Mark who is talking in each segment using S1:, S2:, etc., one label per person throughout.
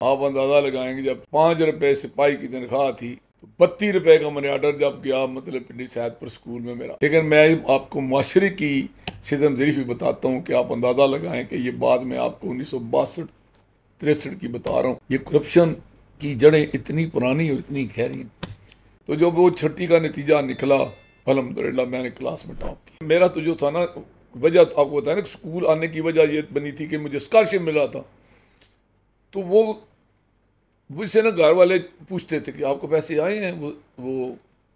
S1: आप अंदाज़ा लगाएंगे जब 5 रुपए सिपाही की तनख्वाह थी तो 32 रुपए का मैंने ऑर्डर जब गया मतलब पिंडी सैदपुर स्कूल में मेरा। लेकिन मैं आपको माशरे की सिदम ज़रीफ भी बताता हूँ कि आप अंदाज़ा लगाएं कि ये बाद में आपको 1962-63 की बता रहा हूँ। ये करप्शन की जड़ें इतनी पुरानी और इतनी गहरी हैं। तो जब वो छठी का नतीजा निकला अल्हम्दुलिल्लाह मैंने क्लास में टॉप किया। मेरा तो जो था ना वजह तो आपको बताया ना, स्कूल आने की वजह ये बनी थी कि मुझे स्कॉलरशिप मिला था। तो वो मुझसे ना घर वाले पूछते थे कि आपको पैसे आए हैं वो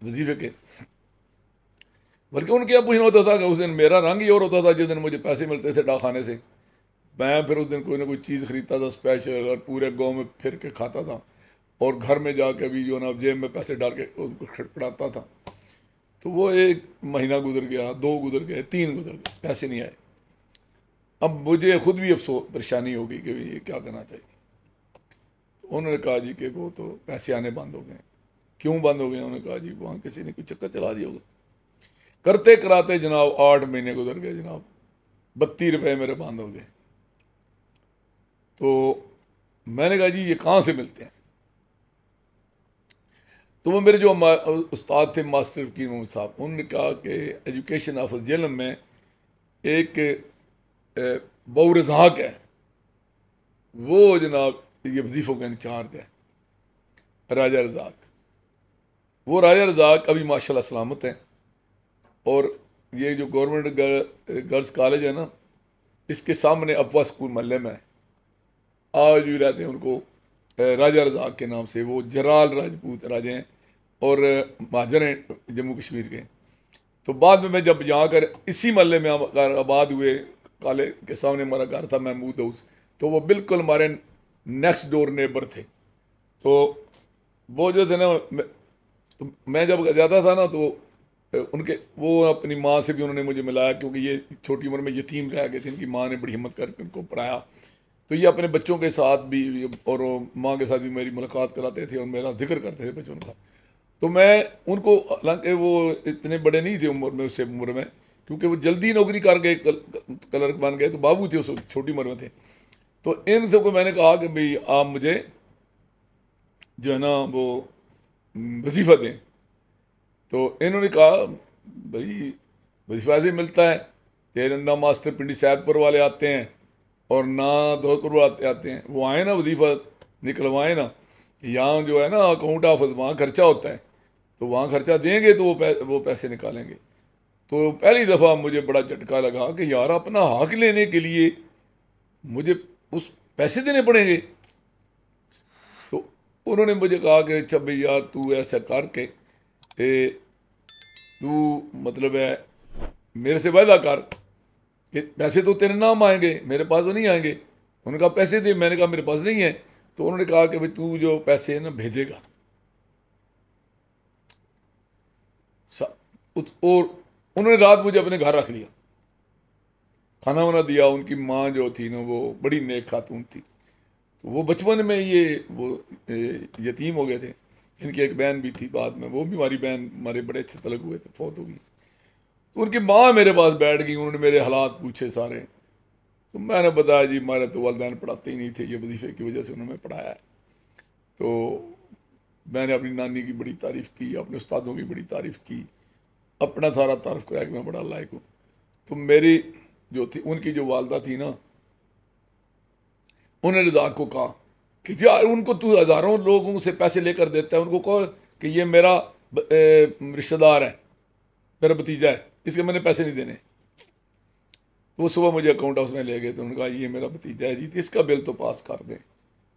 S1: वजीफे के। बल्कि उनके यहाँ पूछना होता था कि उस दिन मेरा रंग ही और होता था जिस दिन मुझे पैसे मिलते थे डाकखाने से। मैं फिर उस दिन कोई ना कोई चीज़ खरीदता था स्पेशल और पूरे गांव में फिर के खाता था और घर में जाके भी जो ना जेब में पैसे डाल के उनको खड़खड़ाता था। तो वो 1 महीना गुजर गया, 2 गुजर गए, 3 गुजर गए, पैसे नहीं आए। अब मुझे खुद भी अफसोस परेशानी होगी कि ये क्या करना चाहिए। तो उन्होंने कहा जी कि वो तो पैसे आने बंद हो गए। क्यों बंद हो गए? उन्होंने कहा जी वहाँ किसी ने कोई चक्कर चला दिया होगा। करते कराते जनाब 8 महीने गुजर गए जनाब, 32 रुपए मेरे बंद हो गए। तो मैंने कहा जी ये कहाँ से मिलते हैं? तो वो मेरे जो उस्ताद थे मास्टर फकीर मोहम्मद साहब, उन्होंने कहा कि एजुकेशन ऑफिस जेलम में एक बहु रज़ाक है, वो जनाब ये वजीफ़ों का इंचार्ज है, राजा रज़ाक। वो राजा रज़ाक अभी माशाल्लाह सलामत हैं और ये जो गवर्नमेंट गर्ल्स कॉलेज है ना, इसके सामने अफवा स्कूल महल्ले में है। आज भी रहते हैं उनको राजा रज़ाक के नाम से। वो जराल राजपूत राजे हैं और महाजर हैं जम्मू कश्मीर के। तो बाद में मैं जब यहाँ कर इसी महल्ले में आबाद हुए, काले के सामने हमारा घर था महमूद हाउस, तो वो बिल्कुल हमारे नेक्स्ट डोर नेबर थे। तो वो जो थे ना तो मैं जब ज़्यादा था ना तो उनके वो अपनी माँ से भी उन्होंने मुझे मिलाया, क्योंकि ये छोटी उम्र में यतीम रह गए थे। इनकी माँ ने बड़ी हिम्मत करके उनको पढ़ाया। तो ये अपने बच्चों के साथ भी और माँ के साथ भी मेरी मुलाकात कराते थे और मेरा जिक्र करते थे बचपन का। तो मैं उनको, हालांकि वो इतने बड़े नहीं थे उम्र में, उससे उम्र में, क्योंकि वो जल्दी नौकरी कर गए, क्लर्क बन गए, तो बाबू थे उस छोटी उम्र में थे। तो इन सबको मैंने कहा कि भाई आप मुझे जो है ना वो वजीफ़ा दें। तो इन्होंने कहा भाई वजीफ़ा ऐसे मिलता है तेरे ना मास्टर पिंडी सैदपुर वाले आते हैं और ना धौलपुर वाले आते हैं। वो आए ना वजीफ़ा निकलवाए ना, यहाँ जो है ना अकाउंट ऑफिस वहाँ खर्चा होता है, तो वहाँ खर्चा देंगे तो वो पैसे निकालेंगे। तो पहली दफ़ा मुझे बड़ा झटका लगा कि यार अपना हक लेने के लिए मुझे उस पैसे देने पड़ेंगे। तो उन्होंने मुझे कहा कि अच्छा भैया तू ऐसा करके तू मतलब है मेरे से वायदा कर कि पैसे तो तेरे नाम आएंगे, मेरे पास तो नहीं आएंगे। उन्होंने कहा पैसे दे। मैंने कहा मेरे पास नहीं है। तो उन्होंने कहा कि भाई तू जो पैसे है ना भेजेगा। और उन्होंने रात मुझे अपने घर रख लिया, खाना वाना दिया। उनकी माँ जो थी ना वो बड़ी नेक खातून थी। तो वो बचपन में ये वो यतीम हो गए थे। इनकी एक बहन भी थी, बाद में वो भी हमारी बहन, हमारे बड़े अच्छे तलक हुए थे, फौत हो गई। तो उनकी माँ मेरे पास बैठ गई, उन्होंने मेरे हालात पूछे सारे। तो मैंने बताया जी हमारे तो वालिदैन पढ़ाते ही नहीं थे, ये वजीफे की वजह से उन्होंने पढ़ाया है। तो मैंने अपनी नानी की बड़ी तारीफ़ की, अपने उस्तादों की बड़ी तारीफ़ की, अपना सारा तारफ़ कराया कि मैं बड़ा लायक हूँ। तो मेरी जो थी उनकी जो वालदा थी ना, उन्होंने रज़ाक को कहा कि यार उनको तू हज़ारों लोगों से पैसे लेकर देता है, उनको कहो कि ये मेरा रिश्तेदार है, मेरा भतीजा है, इसके मैंने पैसे नहीं देने। तो वो सुबह मुझे अकाउंट हाउस में ले गए। तो उन्होंने कहा ये मेरा भतीजा है जी, तो इसका बिल तो पास कर दें।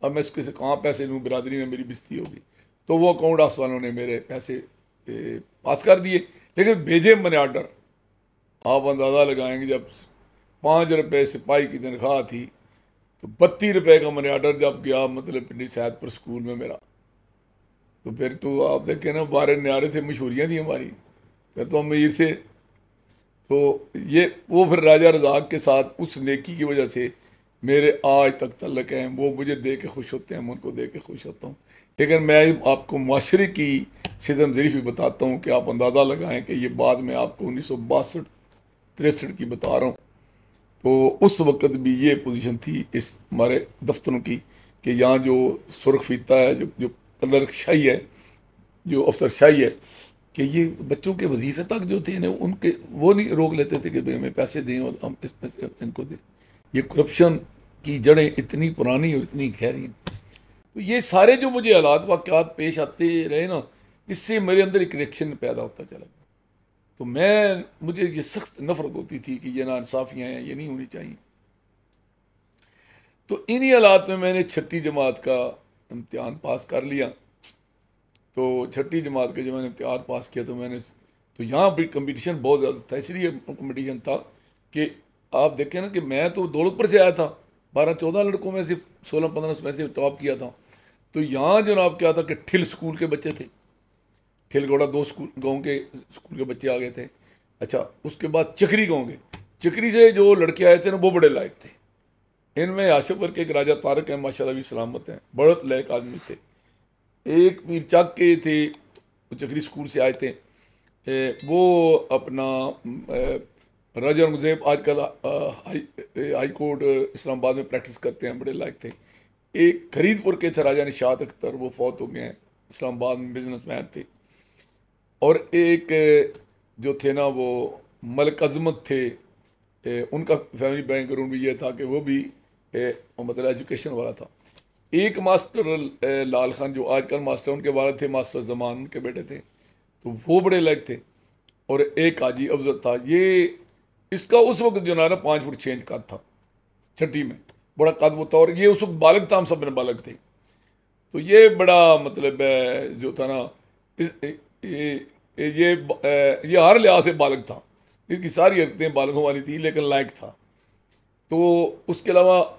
S1: अब मैं इसके से कहाँ पैसे लूँ, बिरादरी में मेरी बेइज्जती होगी। तो वो अकाउंट हाउस वालों ने मेरे पैसे पास कर दिए, लेकिन भेजे मैंने ऑर्डर। आप अंदाज़ा लगाएंगे जब 5 रुपए सिपाही की तनख्वाह थी तो 32 रुपए का मैंने ऑर्डर जब गया मतलब पिंडी सैदपुर स्कूल में मेरा। तो फिर तो आप देखें ना बारे न्यारे थे, मशहूरियाँ थी हमारी, फिर तो अमीर थे। तो ये वो फिर राजा रज़ाक के साथ उस नेकी की वजह से मेरे आज तक तल्लक हैं। वो मुझे दे के खुश होते हैं, मैं उनको दे के खुश होता हूँ। लेकिन मैं आपको माशरे की सिदम ज़रीफ भी बताता हूँ कि आप अंदाज़ा लगाएं कि ये बाद में आपको 1962-63 की बता रहा हूँ। तो उस वक़्त भी ये पोजीशन थी इस हमारे दफ्तरों की कि यहाँ जो सुर्ख फीता है, जो क्लर्क शाही है, जो अफसर शाही है, कि ये बच्चों के वजीफे तक जो थे ना उनके वो नहीं रोक लेते थे कि भाई हमें पैसे दें और हम इस पैसे इनको दें। ये करप्शन की जड़ें इतनी पुरानी और इतनी गहरी हैं। तो ये सारे जो मुझे हालात वाक़यात पेश आते रहे ना, इससे मेरे अंदर एक रिएक्शन पैदा होता चला गया। तो मुझे ये सख्त नफरत होती थी कि ये नाइंसाफ़ियाँ हैं, ये नहीं होनी चाहिए। तो इन्हीं हालात में मैंने छठी जमात का इम्तिहान पास कर लिया। तो छठी जमात का जब मैंने इम्तिहान पास किया तो यहाँ भी कंपटीशन बहुत ज़्यादा था। इसलिए कंपटीशन था कि आप देखें ना कि मैं तो दौलतपुर से आया था, 12-14 लड़कों में से 16-15 में से टॉप किया था। तो यहाँ जनाब क्या था कि ठिल स्कूल के बच्चे थे, ठिलगोड़ा 2 स्कूल गाँव के स्कूल के बच्चे आ गए थे। अच्छा, उसके बाद चक्री गाँव के, चक्री से जो लड़के आए थे ना वो बड़े लायक थे। इनमें आशिफपुर के एक राजा तारक हैं, माशाल्लाह भी सलामत हैं, बहुत लायक आदमी थे। एक मीर चक के थे, वो चक्री स्कूल से आए थे। वो अपना राजा औरंगजेब आजकल हाई कोर्ट इस्लामाबाद में प्रैक्टिस करते हैं, बड़े लायक थे। एक फरीदपुर के थे राजा निशात अख्तर, वो फौत हो गए हैं, इस्लामाबाद में बिजनेसमैन थे। और एक जो थे ना वो मलिक अजमत थे, उनका फैमिली बैकग्राउंड भी ये था कि वो भी मतलब एजुकेशन वाला था। एक मास्टर लाल खान जो आजकल मास्टर उनके वाले थे, मास्टर जमान उनके बेटे थे, तो वो बड़े लायक थे। और एक हाजी अफजल था, ये इसका उस वक्त जो ना 5 फुट 6 इंच कद था, छठी में बड़ा कद वो था। और ये उस वक्त बालक था, हम सब में बालक थे। तो ये बड़ा मतलब जो था ना ये हर लिहाज से बालक था, इसकी सारी हरकतें बालकों वाली थी, लेकिन लायक था। तो उसके अलावा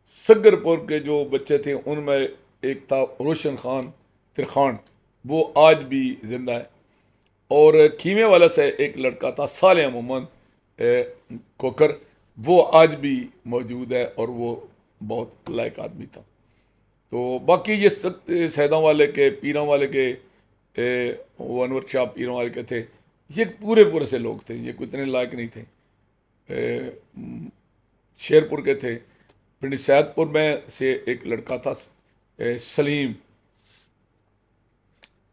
S1: सगरपुर के जो बच्चे थे उनमें एक था रोशन खान तिरखान, वो आज भी जिंदा है। और खीमे वाला से एक लड़का था साले मोहम्मद कोकर, वो आज भी मौजूद है और वो बहुत लायक आदमी था। तो बाकी ये सब सैदा वाले के, पीरा वाले के, वो अनवर शाह पीरा वाले के थे, ये पूरे से लोग थे, ये कोई इतने लायक नहीं थे। शेरपुर के थे। पिंड सैदपुर में से एक लड़का था सलीम,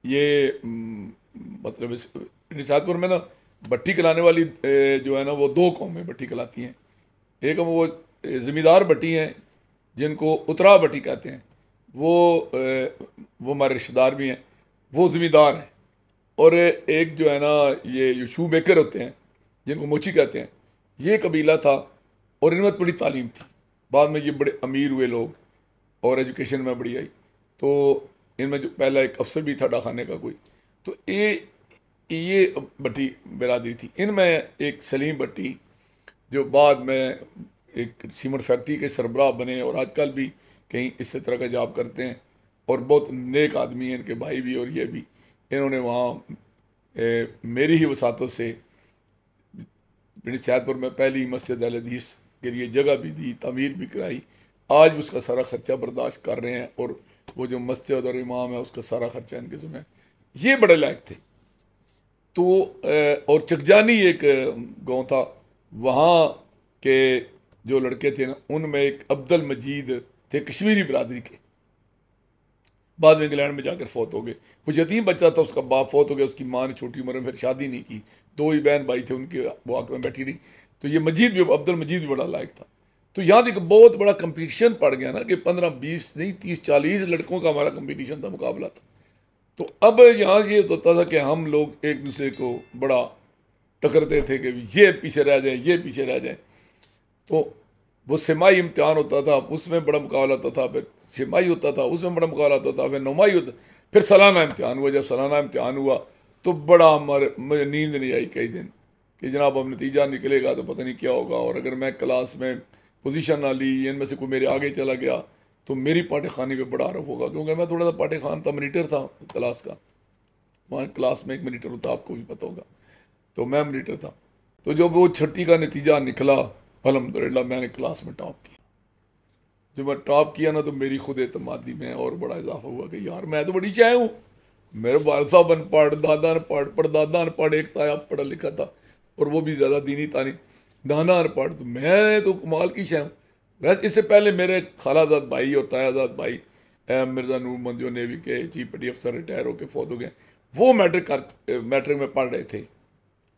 S1: ये मतलब पिंड सैदपुर में ना भट्टी कलाने वाली जो है ना वो 2 कौमें भट्टी कलाती हैं। एक हम वो ज़मींदार भट्टी हैं जिनको उतरा भट्टी कहते हैं, वो हमारे रिश्तेदार भी हैं, वो ज़मींदार हैं। और एक जो है ना ये शू मेकर होते हैं जिनको मोची कहते हैं, ये कबीला था। और इनमें बड़ी तालीम थी, बाद में ये बड़े अमीर हुए लोग और एजुकेशन में बड़ी आई। तो इनमें जो पहला एक अफसर भी था डाखाने का कोई, तो ये भट्टी बिरादरी थी। इनमें एक सलीम भट्टी जो बाद में एक सीमेंट फैक्ट्री के सरबराह बने और आजकल भी कहीं इस तरह का जॉब करते हैं, और बहुत नेक आदमी हैं इनके भाई भी और ये भी। इन्होंने वहाँ मेरी ही वसातों से पिंड सैदपुर में पहली मस्जिद अल हदीस के लिए जगह भी दी, तामीर भी कराई। आज भी उसका सारा ख़र्चा बर्दाश्त कर रहे हैं, और वो जो मस्जिद और इमाम है उसका सारा ख़र्चा इनके ज़िम्मे है। ये बड़े लायक थे। तो और चकजानी एक गांव था, वहाँ के जो लड़के थे ना उनमें एक अब्दुल मजीद थे कश्मीरी बिरादरी के, बाद में इंग्लैंड में जाकर फौत हो गए। वो यतीम बच्चा था, उसका बाप फौत हो गया, उसकी माँ ने छोटी उम्र में फिर शादी नहीं की, 2 ही बहन भाई थे उनके, वो आग में बैठी रही। तो ये मजीद भी, अब्दुल मजीद भी बड़ा लायक था। तो यहाँ एक बहुत बड़ा कंपटीशन पड़ गया ना कि 15-20 नहीं 30-40 लड़कों का हमारा कंपटीशन था, मुकाबला था। तो अब यहाँ ये होता था कि हम लोग एक दूसरे को बड़ा टकरते थे कि ये पीछे रह जाए, ये पीछे रह जाए। तो वो सेमाई इम्तिहान होता था, उसमें बड़ा मुकाबला होता था, फिर छमाही होता था, उसमें बड़ा मुकाबला होता था, फिर नौमाही होता, फिर सालाना इम्तिहान हुआ। जब सालाना इम्तिहान हुआ तो बड़ा मुझे नींद नहीं आई कई दिन कि जनाब अब नतीजा निकलेगा तो पता नहीं क्या होगा। और अगर मैं क्लास में पोजीशन ना ली, इनमें से कोई मेरे आगे चला गया तो मेरी पाटे खाने पे बड़ा आरोप होगा, क्योंकि मैं थोड़ा सा पाटे खान था, मॉनिटर था क्लास का। वहाँ क्लास में एक मॉनिटर होता, आपको भी पता होगा, तो मैं मॉनिटर था। तो जब वो छठी का नतीजा निकला, अल्हम्दुलिल्लाह मैंने क्लास में टॉप किया। जब मैं टॉप किया ना तो मेरी खुद एतमादी में और बड़ा इजाफा हुआ कि यार मैं तो बड़ी चाय हूँ। मेरे वालिद साहब अनपढ़, दादा अनपढ़, परदादा अनपढ़, एक ताया पढ़ा लिखा था और वो भी ज़्यादा दीनी तानी, दाना अनपढ़, तो मैं तो कमाल की चाय हूँ। वैसे इससे पहले मेरे खालाजाद भाई और तायाजाद भाई मिर्ज़ा नूर मोहम्मद जो नेवी के चीफ पेटी अफसर रिटायर होकर फौत हो गए, वो मैट्रिक में पढ़ रहे थे,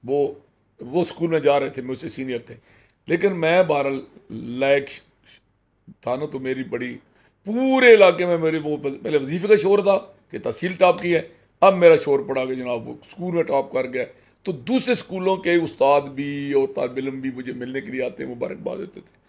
S1: वो स्कूल में जा रहे थे, मुझसे सीनियर थे। लेकिन मैं बहरहाल लायक था ना, तो मेरी बड़ी पूरे इलाके में मेरे वो पहले वजीफे का शोर था कि तहसील टॉप की है, अब मेरा शोर पड़ा कि जनाब वो स्कूल में टॉप कर गया। तो दूसरे स्कूलों के उस्ताद भी और तालिब इल्म भी मुझे मिलने के लिए आते, मुबारकबाद देते थे।